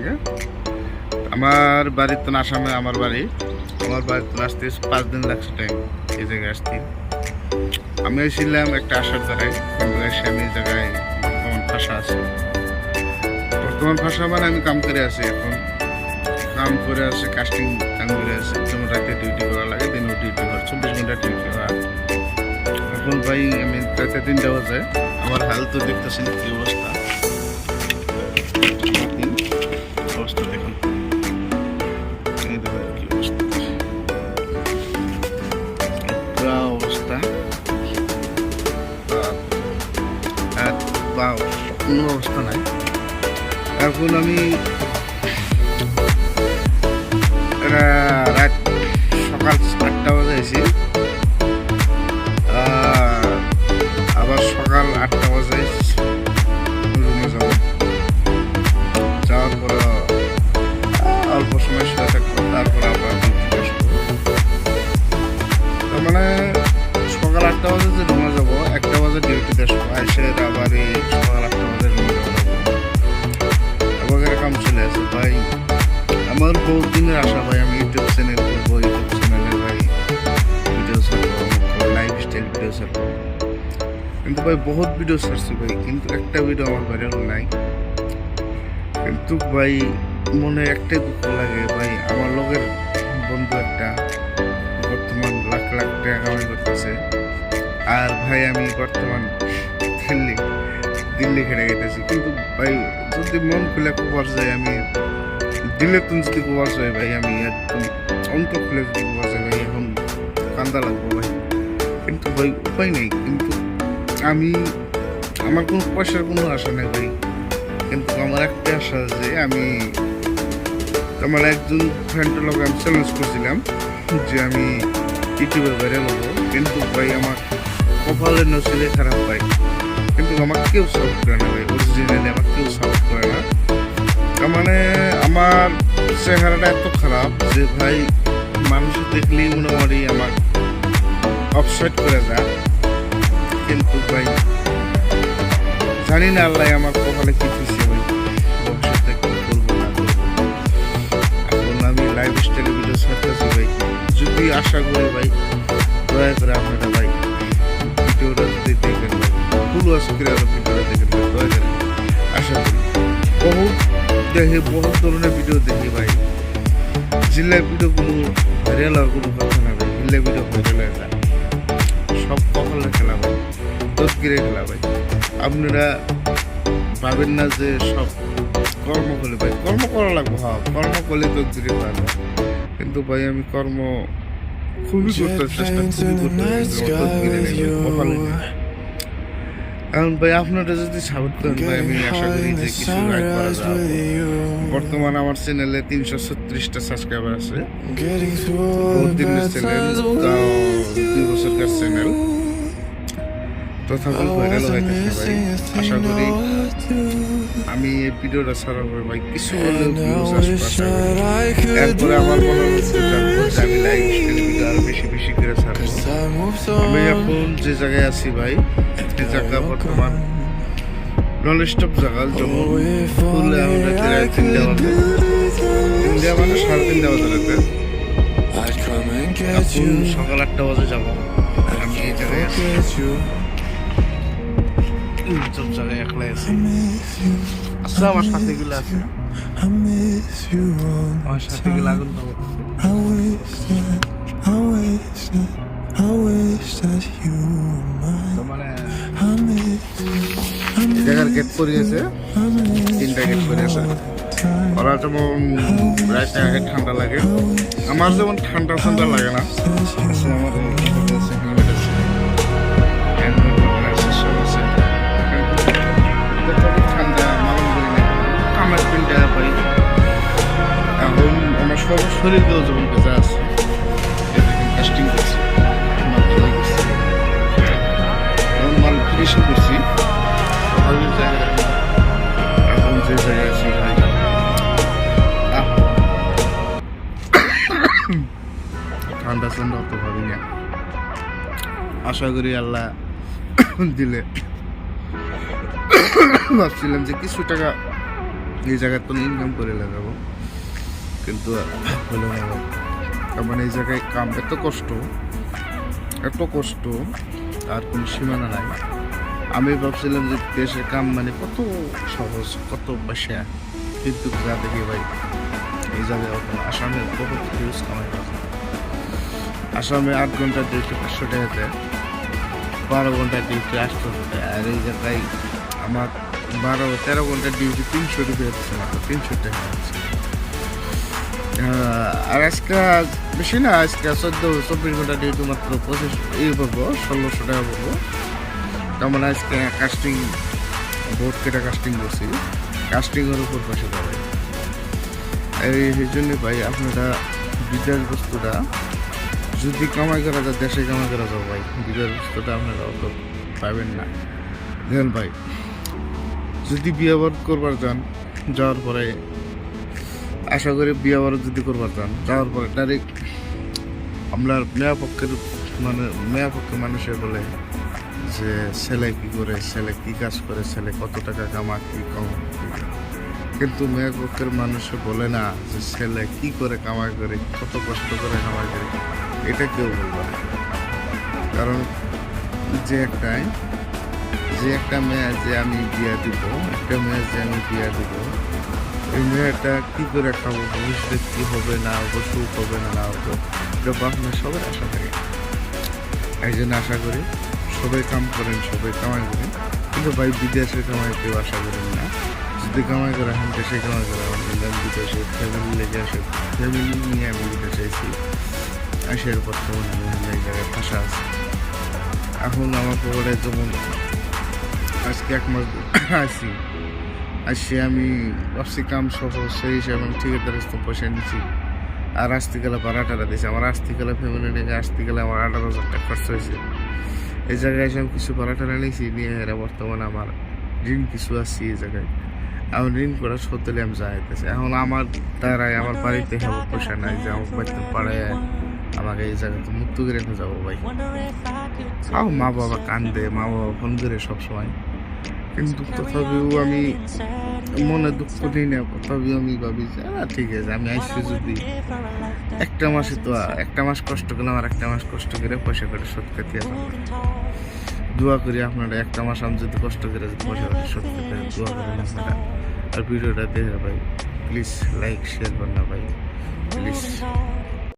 লাগে। আমার বাড়ির তো আসামে, আমার বাড়ির তো আসতে 5 দিন লাগছে টাইম এই জায়গায় আসতে। আমি ছিলাম একটা আসার দ্বারাই, কিন্তু এসে আমি এই জায়গায় বর্তমান ভাষা আছে। বর্তমান ভাষা মানে আমি কাম করে আছি, এখন কাম করে আছি, কাস্টিং কাম করে আছি। যেমন রাতে ডিউটি করা লাগে, দিনও ডিউটি করা, 24 ঘন্টা ডিউটি করা। এখন ভাই আমি রাতে 3টা বাজে, আমার হাল তো দেখতেছেন কি অবস্থা। অবস্থা দেখুন, এই দেখুন কি অবস্থা, পুরা অবস্থা বা কোনো অবস্থা নাই। এখন আমি রাত সকাল 8টা বাজে এসেছি, আবার সকাল 8টা বাজে রুমে যাবো। যাওয়ার পরে অল্প সময় শুয়ে থাকবো, তারপর আবার ডিউটিতে আসবো। তার মানে সকাল 8টা বাজে যে রুমে যাবো, 1টা বাজে ডিউটিতে আসবো, এসে আবার এই সকাল 8টা বাজে রুমে যাবো। আবার এরকম চলে আসে ভাই। আমার বহুত দিনের আশা ভাই, আমি ইউটিউব চ্যানেল করবো, ইউটিউব চ্যানেলে ভাই ভিডিও ছাড়বো, লাইফস্টাইল ভিডিও ছাড়বো। কিন্তু ভাই বহুত ভিডিও ছাড়ছি ভাই, কিন্তু একটা ভিডিও আমার ভাইরাল নাই। কিন্তু ভাই মনে একটাই দুঃখ লাগে ভাই, আমার লগের বন্ধু একটা বর্তমান লাখ লাখ টাকা কামাই করতেছে, আর ভাই আমি বর্তমান দিল্লি খেটে গেতেছি। কিন্তু ভাই যদি মন খুলে কোবার যায়, আমি দিলে তুমি যদি কোবার যায় ভাই, আমি একদম অন্তর খুলে যদি কোবার যায় ভাই, এখন কান্দা লাগবো ভাই। কিন্তু ভাই উপায় নেই, কিন্তু আমার কোনো পয়সার কোনো আশা নেই ভাই। কিন্তু আমার একটা আশা যে আমি আমার একজন ফ্রেন্ডের লোক আমি চ্যালেঞ্জ করছিলাম যে আমি ইউটিউবে ভাইরাল হবো, কিন্তু ভাই আমার কপালের নসিবে খারাপ ভাই। কিন্তু আমার কেউ সাপোর্ট করে না ভাই, অরিজিনালি আমার কেউ সাপোর্ট করে না। তার মানে আমার চেহারাটা এত খারাপ যে ভাই মানুষ দেখলেই মোটামুটি আমার অফসাইড করে যায়। কিন্তু ভাই জানি না আল্লাহ আমার কপালে কি দিচ্ছে ভাই, ভবিষ্যতে কি করবো না করবো। এখন আমি লাইফ স্টাইলে ভিডিও ছাড়তেছি ভাই, যদি আশা করি ভাই দয়া করে আপনারা ভাই ভিডিওটা যদি দেখেন ভাই, ফুল ওয়াচ করে ভিডিওটা দেখেন ভাই, দয়া করে আশা করি। বহুত ধরনের ভিডিও দেখি ভাই, জিল্লা ভিডিও কোনো ভাইরাল হওয়ার কোনো কথা না ভাই, জিল্লা ভিডিও ভাইরাল হয়ে যায়, সব কপালের খেলা ভাই, তদগিরে খেলা ভাই। আপনারা ভাবেন না যে সব কর্ম করলে ভাই, কর্ম করা লাগবে, হ্যাঁ কর্ম করলে তদগিরে পারবে। কিন্তু ভাই আমি কর্ম খুবই করতে চেষ্টা কপালে। কারণ ভাই আপনারা যদি সাপোর্ট করেন ভাই, আমি আশা করি যে কিছু লাইক করা যাবে। বর্তমান আমার চ্যানেলে 336টা সাবস্ক্রাইবার আছে, বহুত দিনের চ্যানেল, 2 বছরকার চ্যানেল, তথাপি ভাইরাল হইতেছে ভাই। আশা করি আমি এই ভিডিওটা ছাড়ার পর ভাই কিছু হলেও ভিউজ আসবে আশা করি। এরপরে আমার মনে হচ্ছে আমি লাইভ ভিডিও আরো বেশি বেশি করে ছাড়বো। আমি এখন যে জায়গায় আছি ভাই, এই জায়গা বর্তমান নন স্টপ জায়গা, যখন খুললে আমাদের 3টা বাজে, 3টা মানে 3:30 বাজে রাতে। এখন সকাল 8টা বাজে যাবো, আমি এই জায়গায় আছি, সব জায়গায় একলাই আছি। আচ্ছা আমার সাথে গুলো আছে, আমার সাথে গুলো আগুন পাবো। জায়গার গেট করিয়েছে, 3টা গেট করিয়েছে। ওরা যেমন রাতে আগে ঠান্ডা লাগে, আমার যেমন ঠান্ডা লাগে না। আমার ঠান্ডা মালুম করি না, আমার 3টা পাই। এখন আমার সব শরীরকেও যেমন ভেজা আছে, কাস্টিং করছি, মাল ফিনিশিং করছি। এখন যে জায়গায় আছি ভাই, ঠান্ডা অত ভাবি না, আশা করি আল্লাহ দিলে। ভাবছিলাম যে কিছু টাকা এই জায়গায় তো ইনকাম করে লাগাবো, কিন্তু হলো না ভাই। তার মানে এই জায়গায় কাম এত কষ্ট, আর কোনো সীমানা নাই। আমি ভাবছিলাম যে দেশের কাম মানে কত সহজ, কত পয়সা, কিন্তু যা দেখি ভাই এই জায়গায় আসামে বহুত হিউজ কামাই আছে। আসামে 8 ঘন্টা ডিউটি 500 টাকা দেয়, 12 ঘন্টা ডিউটি 800 টাকা, আর এই জায়গায় আমার 13 ঘন্টা ডিউটি 300 টাকা হচ্ছে, মাত্র 300 টাকা হচ্ছে। আর আজকে বেশি না, আজকে 24 ঘন্টা ডিউটি মাত্র 1600 টাকা পাবো। তার মানে আজকে কাস্টিং বহুত কেটে কাস্টিং করছি, কাস্টিংয়ের উপর পয়সা পাবে। এই জন্য ভাই আপনারা বিদেশ বস্তুটা যদি কামাই করা যায়, দেশে কামাই করা যায় ভাই, বিদেশ বস্তুটা আপনারা অত পাবেন না। দেখেন ভাই, যদি বিয়ে বাড়ি করবার যান, যাওয়ার পরে আশা করি বিয়ে বাড়ি যদি করবার যান, যাওয়ার পরে ডাইরেক্ট আপনার মেয়া পক্ষের মানুষে বলে যে ছেলে কি করে, ছেলে কি কাজ করে, ছেলে কত টাকা কামা, কি কম। কিন্তু মেয়ে পক্ষের মানুষে বলে না যে ছেলে কি করে কামাই করে, কত কষ্ট করে কামাই করে, এটা কেউ বলবে না। কারণ যে একটা মেয়ে যে আমি বিয়ে দিব, এই মেয়েটা কি করে খাবো, ভবিষ্যতে কি হবে না হবে, সুখ হবে না হবে, এটা বাপমা সবার আশা থাকে। এই জন্য আশা করি সবাই কাম করেন, সবাই কামাই করেন, কিন্তু ভাই বিদেশে কামাই কেউ আশা করেন না। যদি কামাই করে এখন দেশে কামাই করে, বিদেশে ফ্যামিলি লেগে আসে, ফ্যামিলি নিয়ে আমি বিদেশে এসেছি, আসের বর্তমানে আমি এই জায়গায় ফাঁসা আছি। এখন আমার পরে যেমন আজকে 1 মাস আসি আমি ভাবছি কাম সহজ, সেই হিসাবে আমি ঠিকাদারের তো পয়সা নিচ্ছি, আর আসতে গেলে ভাড়াটারা দিয়েছে। আমার আসতে গেলে ফ্যামিলি নিয়ে আসতে গেলে আমার 18,000 টাকা খরচ হয়েছে। এই জায়গায় এসে আমি কিছু ভাড়াটারা নিয়েছি, নিয়ে এরা বর্তমানে আমার ঋণ কিছু আসছি। এই জায়গায় আমি ঋণ করা সত্যি আমি যাইতেছে। এখন আমার দ্বারাই আমার বাড়িতে খাবো পয়সা নাই যে আমার বাড়িতে পাড়ায় আমাকে এই জায়গায় তো মুক্ত করে রেখে যাবো ভাই। মা বাবা কান্দে, মা বাবা ফোন করে সবসময়, কিন্তু তথাপিও আমি মনে দুঃখ নিই না। তথাপিও আমি ভাবি যে ঠিক আছে, আমি আসছি যদি একটা মাস কষ্ট করলাম, আর একটা মাস কষ্ট করে পয়সা করে শোধ করতে দোয়া করি আপনারা। একটা মাস আমি যদি কষ্ট করে পয়সা করে শোধ করতে দোয়া করেন আপনারা। আর ভিডিওটা দেখে ভাই প্লিজ লাইক শেয়ার করুন না ভাই, প্লিজ।